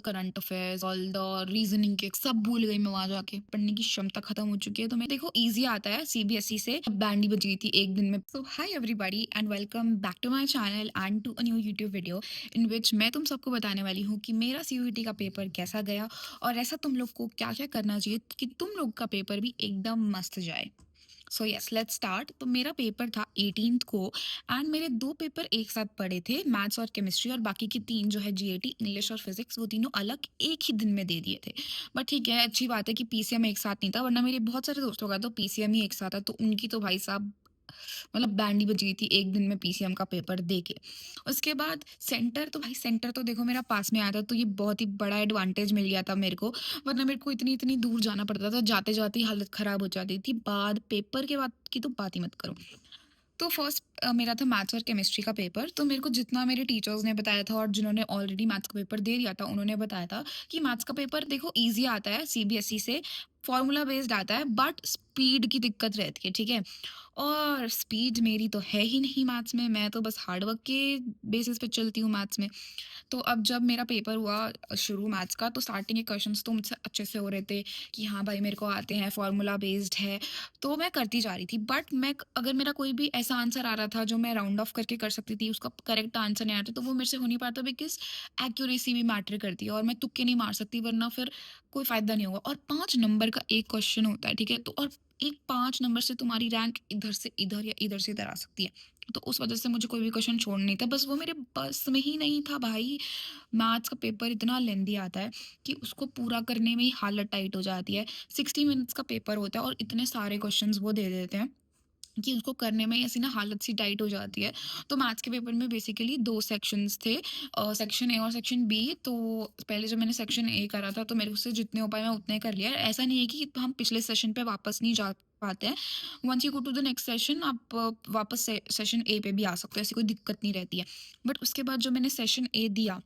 Current affairs, all the reasoning के सब भूल गई मैं वहाँ जाके। पढ़ने की क्षमता खत्म हो चुकी है। तो मैं देखो ईज़ी आता है सीबीएसई से, बैंड ही बज गई थी 1 दिन में। So hi everybody and welcome back to my channel and to a new YouTube video in which मैं तुम सबको बताने वाली हूँ कि मेरा सीयूईटी का पेपर कैसा गया और ऐसा तुम लोग को क्या-क्या करना चाहिए कि तुम लोग का पेपर भी एकदम मस्त जाए। So yes let's start. तो मेरा पेपर था 18th को एंड मेरे 2 पेपर एक साथ पड़े थे, मैथ्स और केमिस्ट्री, और बाकी की 3 जो है जीएटी, इंग्लिश और फिजिक्स, वो तीनों अलग एक ही दिन में दे दिए थे। बट ठीक है, अच्छी बात है कि पीसीएम एक साथ नहीं था, वरना मेरे बहुत सारे दोस्तों का तो पीसीएम ही एक साथ था, तो उनकी तो भाई साहब मतलब बैंड ही बज गई थी एक दिन में पीसीएम का पेपर दे के। उसके बाद सेंटर, तो भाई सेंटर तो देखो मेरा पास में आया था, तो ये बहुत ही बड़ा एडवांटेज मिल गया था मेरे को, वरना मेरे को इतनी इतनी दूर जाना पड़ता था, जाते जाते ही हालत खराब हो जाती थी। बाद पेपर के बाद की तो बात ही मत करो। तो फर्स्ट मेरा था मैथ्स और केमिस्ट्री का पेपर। तो मेरे को जितना मेरे टीचर्स ने बताया था और जिन्होंने ऑलरेडी मैथ्स का पेपर दे दिया था, उन्होंने बताया था कि मैथ्स का पेपर देखो इजी आता है सीबीएसई से, फॉर्मूला बेस्ड आता है, बट स्पीड की दिक्कत रहती है, ठीक है। और स्पीड मेरी तो है ही नहीं मैथ्स में, मैं तो बस हार्ड वर्क के बेसिस पे चलती हूँ मैथ्स में। तो अब जब मेरा पेपर हुआ शुरू मैथ्स का, तो स्टार्टिंग के क्वेश्चंस तो मुझसे अच्छे से हो रहे थे कि हाँ भाई मेरे को आते हैं, फार्मूला बेस्ड है, तो मैं करती जा रही थी। बट मैं अगर मेरा कोई भी ऐसा आंसर आ रहा था जो मैं राउंड ऑफ करके कर सकती थी, उसका करेक्ट आंसर नहीं आ रहा था, तो वो मेरे से हो नहीं पाता, बिकॉज एक्यूरेसी भी मैटर करती है और मैं तुक्के नहीं मार सकती, वरना फिर कोई फायदा नहीं होगा। और 5 नंबर का एक क्वेश्चन होता है, ठीक है। तो और एक 5 नंबर से तुम्हारी रैंक इधर से इधर या इधर से इधर आ सकती है। तो उस वजह से मुझे कोई भी क्वेश्चन छोड़ना नहीं था, बस वो मेरे बस में ही नहीं था भाई। मैथ्स का पेपर इतना लेंदी आता है कि उसको पूरा करने में ही हालत टाइट हो जाती है। 60 मिनट्स का पेपर होता है और इतने सारे क्वेश्चंस वो दे देते हैं कि उसको करने में ही ऐसी ना हालत सी टाइट हो जाती है। तो मैथ्स के पेपर में बेसिकली 2 सेक्शंस थे, सेक्शन ए और सेक्शन बी। तो पहले जब मैंने सेक्शन ए करा था, तो मेरे से जितने हो पाए मैं उतने कर लिया। ऐसा नहीं है कि हम पिछले सेशन पे वापस नहीं जा पाते हैं। Once you go to the next session, आप वापस सेशन ए पे भी आ सकते हो, ऐसी कोई दिक्कत नहीं रहती है। बट उसके बाद जो मैंने सेशन ए दिया,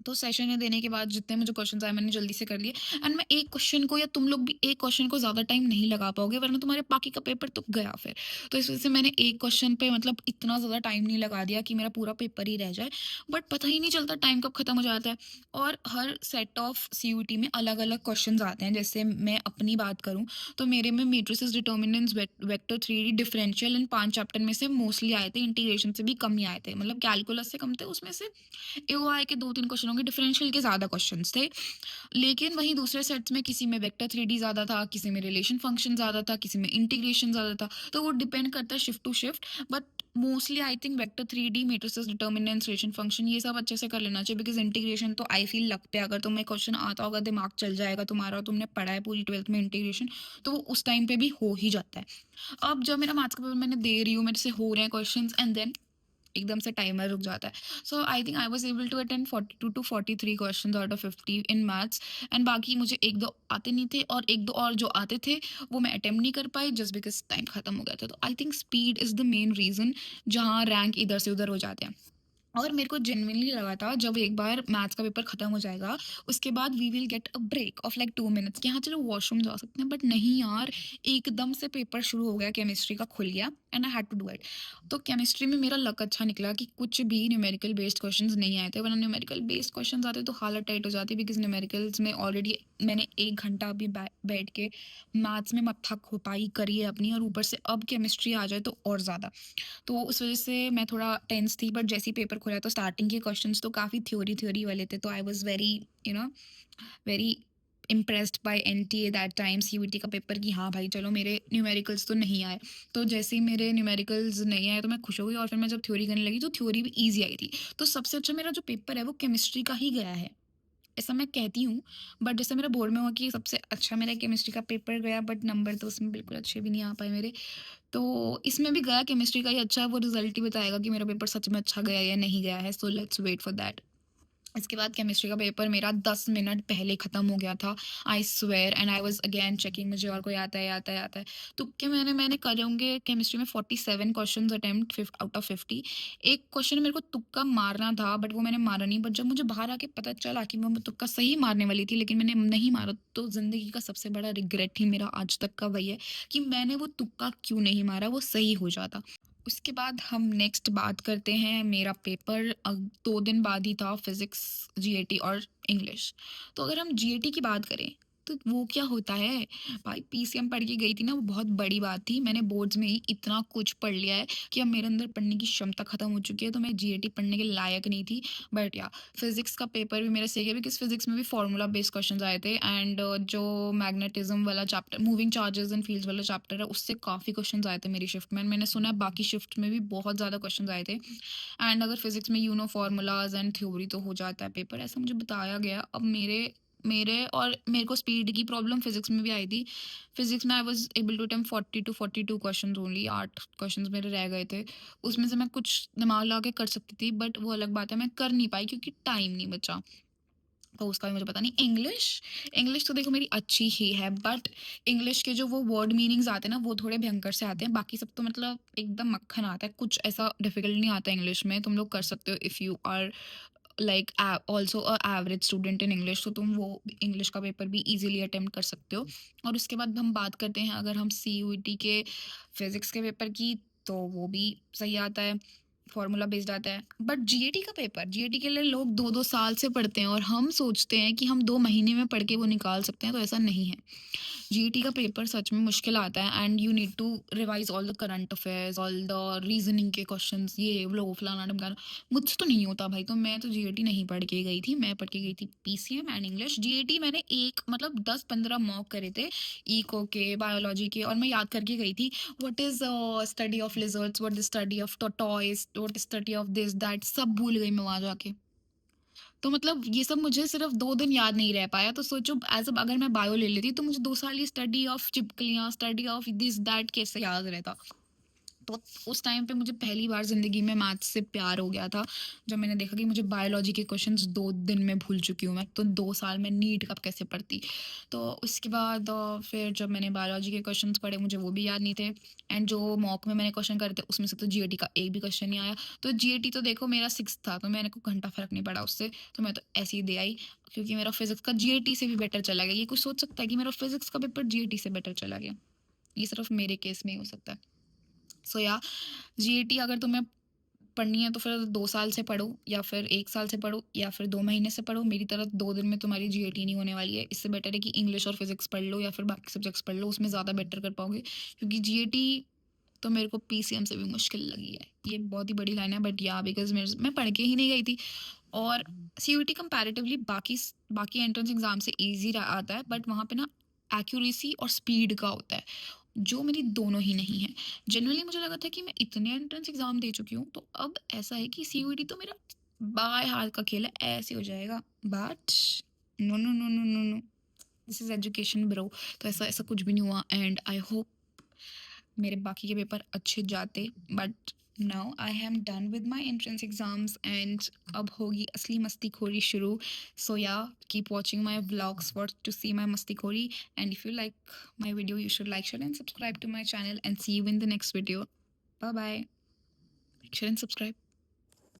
तो सेशन ये देने के बाद जितने मुझे क्वेश्चंस आए मैंने जल्दी से कर लिए। एंड मैं एक क्वेश्चन को, या तुम लोग भी एक क्वेश्चन को ज़्यादा टाइम नहीं लगा पाओगे, वरना तुम्हारे बाकी का पेपर तो गया फिर। तो इस वजह से मैंने एक क्वेश्चन पे मतलब इतना ज़्यादा टाइम नहीं लगा दिया कि मेरा पूरा पेपर ही रह जाए। बट पता ही नहीं चलता टाइम कब खत्म हो जाता है। और हर सेट ऑफ सीयूटी में अलग अलग क्वेश्चन आते हैं। जैसे मैं अपनी बात करूँ, तो मेरे में matrices, determinants, vector theory, differential, इन 5 चैप्टर में से मोस्टली आए थे। इंटीग्रेशन से भी कम ही आए थे, मतलब कैलकुलस से कम थे उसमें से। एओआई के 2-3 क्वेश्चन होंगे, डिफरेंशियल के ज़्यादा क्वेश्चन्स थे। लेकिन वहीं दूसरे सेट्स में किसी में वेक्टर 3D ज़्यादा था, किसी में रिलेशन फंक्शन ज़्यादा था, किसी में इंटीग्रेशन ज़्यादा था। तो वो डिपेंड करता है shift to shift. But mostly I think vector 3D, matrices, determinants, relation function, ये सब अच्छे से कर लेना चाहिए, बिकॉज़ इंटीग्रेशन तो आई फ़ील लक पे अगर तुम्हें क्वेश्चन आता होगा, दिमाग चल जाएगा तुम्हारा और तुमने पढ़ा है पूरी 12th में इंटीग्रेशन, तो वो उस टाइम पे भी हो ही जाता है। अब जब मेरा मैथ्स का पेपर मैंने दे रही हूँ, मेरे से हो रहे हैं क्वेश्चंस, एंड देन एकदम से टाइमर रुक जाता है। So I think I was able to attend 42 to 43 questions out of 50 in maths. And बाकी मुझे 1-2 आते नहीं थे, और 1-2 और जो आते थे वो मैं अटेम्प्ट नहीं कर पाई, जस्ट बिकॉज़ टाइम खत्म हो गया था। तो I think speed is the main reason जहाँ रैंक इधर से उधर हो जाते हैं। और मेरे को जेन्युइनली लगा था जब एक बार मैथ्स का पेपर खत्म हो जाएगा, उसके बाद we will get a break of like 2 minutes कि हाँ चलो वॉशरूम जा सकते हैं। बट नहीं यार, एकदम से पेपर शुरू हो गया, केमिस्ट्री का खुल गया and I had to do it. तो केमिस्ट्री में मेरा लक अच्छा निकला कि कुछ भी न्यूमेरिकल बेस्ड क्वेश्चंस नहीं आए थे, वरना न्यूमेरिकल बेस्ड क्वेश्चंस आते तो हालत टाइट हो जाती, बिकॉज न्यूमेरिकल्स में ऑलरेडी मैंने 1 घंटा अभी बैठ के मैथ्स में मत्था खुपाई करी है अपनी, और ऊपर से अब केमिस्ट्री आ जाए तो और ज़्यादा। तो उस वज़ह से मैं थोड़ा टेंस थी। बट जैसे ही पेपर खुला, तो स्टार्टिंग के क्वेश्चंस तो काफ़ी थ्योरी वाले थे, तो I was very you know very impressed by NTA that time, CUET का पेपर, कि हाँ भाई चलो मेरे न्यूमेरिकल्स तो नहीं आए। तो जैसे ही मेरे न्यूमेरिकल्स नहीं आए तो मैं खुश हो गई, और फिर मैं जब थ्योरी करने लगी तो थ्योरी भी ईज़ी आई थी। तो सबसे अच्छा मेरा जो पेपर है वो केमिस्ट्री का ही गया है, ऐसा मैं कहती हूँ। बट जैसे मेरा बोर्ड में हुआ कि सबसे अच्छा मेरा केमिस्ट्री का पेपर गया, बट नंबर तो उसमें बिल्कुल अच्छे भी नहीं आ पाए मेरे। तो इसमें भी गया केमिस्ट्री का ही अच्छा, वो रिजल्ट ही बताएगा कि मेरा पेपर सच में अच्छा गया या नहीं गया है। So let's wait for that. इसके बाद केमिस्ट्री का पेपर मेरा 10 मिनट पहले ख़त्म हो गया था, I swear. And I was again checking मुझे और कोई आता है, आता है, आता है। तुक्के मैंने करे होंगे केमिस्ट्री में 47 क्वेश्चंस अटेम्प्ट, 5 आउट ऑफ 50। एक क्वेश्चन मेरे को तुक्का मारना था, बट वो मैंने मारा नहीं। बट जब मुझे बाहर आके पता चला कि मैं तुक्का सही मारने वाली थी, लेकिन मैंने नहीं मारा, तो ज़िंदगी का सबसे बड़ा रिग्रेट ही मेरा आज तक का वही है कि मैंने वो तुक्का क्यों नहीं मारा, वो सही हो जाता। उसके बाद हम नेक्स्ट बात करते हैं, मेरा पेपर 2 दिन बाद ही था, फिज़िक्स, जीएटी और इंग्लिश। तो अगर हम जीएटी की बात करें, तो वो क्या होता है, भाई पीसीएम पढ़ के गई थी ना, वो बहुत बड़ी बात थी। मैंने बोर्ड्स में ही इतना कुछ पढ़ लिया है कि अब मेरे अंदर पढ़ने की क्षमता खत्म हो चुकी है, तो मैं जीएटी पढ़ने के लायक नहीं थी। बट या फिज़िक्स का पेपर भी मेरा सही गया, बिकॉज़ फिज़िक्स में भी फार्मूला बेस्ड क्वेश्चंस आए थे, एंड जो मैग्नेटिज़्म वाला chapter, moving charges and fields वाला चैप्टर है, उससे काफ़ी क्वेश्चंस आए थे मेरी शिफ्ट में। मैंने सुना है बाकी शिफ्ट में भी बहुत ज़्यादा क्वेश्चंस आए थे। एंड अगर फिज़िक्स में फार्मूलाज़ एंड थ्योरी तो हो जाता है पेपर, ऐसा मुझे बताया गया। अब मेरे मेरे और मेरे को स्पीड की प्रॉब्लम फिज़िक्स में भी आई थी। फिज़िक्स में I was able to attempt 40 to 42 questions only, 8 questions मेरे रह गए थे। उसमें से मैं कुछ दिमाग लगा के कर सकती थी, बट वो अलग बात है, मैं कर नहीं पाई क्योंकि टाइम नहीं बचा। तो उसका भी मुझे पता नहीं। इंग्लिश, इंग्लिश तो देखो मेरी अच्छी ही है, बट इंग्लिश के जो वो वर्ड मीनिंग्स आते हैं ना, वो थोड़े भयंकर से आते हैं। बाकी सब तो मतलब एकदम मक्खन आता है, कुछ ऐसा डिफिकल्ट नहीं आता इंग्लिश में। तुम लोग कर सकते हो if you are like also a average student in English, तो तुम वो इंग्लिश का पेपर भी इजीली अटेम्प्ट कर सकते हो। और उसके बाद हम बात करते हैं, अगर हम सीयूईटी के फिजिक्स के पेपर की, तो वो भी सही आता है, फार्मूला बेस्ड आता है। बट जीएटी का पेपर, जीएटी के लिए लोग 2-2 साल से पढ़ते हैं, और हम सोचते हैं कि हम 2 महीने में पढ़ के वो निकाल सकते हैं, तो ऐसा नहीं है। जीईटी का पेपर सच में मुश्किल आता है, and you need to revise all the current affairs, all the reasoning के क्वेश्चंस, ये वो फलाना ढमकाना। मुझसे तो नहीं होता भाई, तो मैं तो जीईटी नहीं पढ़ के गई थी, मैं पढ़ के गई थी पीसीएम एंड इंग्लिश। जीईटी मैंने एक मतलब 10-15 मॉक करे थे, इको के, बायोलॉजी के, और मैं याद करके गई थी। What is study of lizards, what is study of tortoise, what is study of this that, सब भूल गई मैं वहां जाके। तो मतलब ये सब मुझे सिर्फ 2 दिन याद नहीं रह पाया, तो सोचो एज़ अगर मैं बायो ले लेती तो मुझे 2 साल ये स्टडी ऑफ चिपकलियाँ, स्टडी ऑफ दिस दैट कैसे याद रहता। तो उस टाइम पे मुझे पहली बार ज़िंदगी में मैथ्स से प्यार हो गया था, जब मैंने देखा कि मुझे बायोलॉजी के क्वेश्चंस 2 दिन में भूल चुकी हूँ मैं, तो 2 साल में नीट कब कैसे पढ़ती। तो उसके बाद फिर जब मैंने बायोलॉजी के क्वेश्चंस पढ़े, मुझे वो भी याद नहीं थे, एंड जो मॉक में मैंने क्वेश्चन करे थे, उसमें से तो जीएटी का एक भी क्वेश्चन नहीं आया। तो जीएटी तो देखो मेरा 6 था, तो मैंने को घंटा फ़र्क नहीं पड़ा उससे, तो मैं तो ऐसे ही दे आई, क्योंकि मेरा फिज़िक्स का जीएटी से भी बेटर चला गया। ये कोई सोच सकता है कि मेरा फिज़िक्स का पेपर जीएटी से बेटर चला गया? ये सिर्फ़ मेरे केस में ही हो सकता है। सो या जीएटी अगर तुम्हें पढ़नी है, तो फिर 2 साल से पढ़ो, या फिर 1 साल से पढ़ो, या फिर 2 महीने से पढ़ो। मेरी तरह 2 दिन में तुम्हारी जीएटी नहीं होने वाली है। इससे बेटर है कि इंग्लिश और फिज़िक्स पढ़ लो, या फिर बाकी सब्जेक्ट्स पढ़ लो, उसमें ज़्यादा बेटर कर पाओगे। क्योंकि जीएटी तो मेरे को पीसीएम से भी मुश्किल लगी है। ये बहुत ही बड़ी लाइन है, बट या बिकॉज़ मैं पढ़ के ही नहीं गई थी। और सीयूईटी कंपैरेटिवली बाकी एंट्रेंस एग्ज़ाम से ईज़ी आता है, बट वहाँ पे ना एक्यूरेसी और स्पीड का होता है, जो मेरी दोनों ही नहीं है। जनरली मुझे लगा था कि मैं इतने एंट्रेंस एग्ज़ाम दे चुकी हूँ, तो अब ऐसा है कि सीयूईटी तो मेरा बाएँ हाथ का खेल है, ऐसे हो जाएगा। But no, no, no, no, no, no, this is education bro. तो ऐसा ऐसा कुछ भी नहीं हुआ, एंड आई होप मेरे बाकी के पेपर अच्छे जाते, but now I am done with my entrance exams, and अब होगी असली मस्तीखोरी शुरू। So yeah keep watching my vlogs for to see my मस्तीखोरी, and if you like my video you should like, share and subscribe to my channel, and see you in the next video. Bye bye. Like, share and subscribe.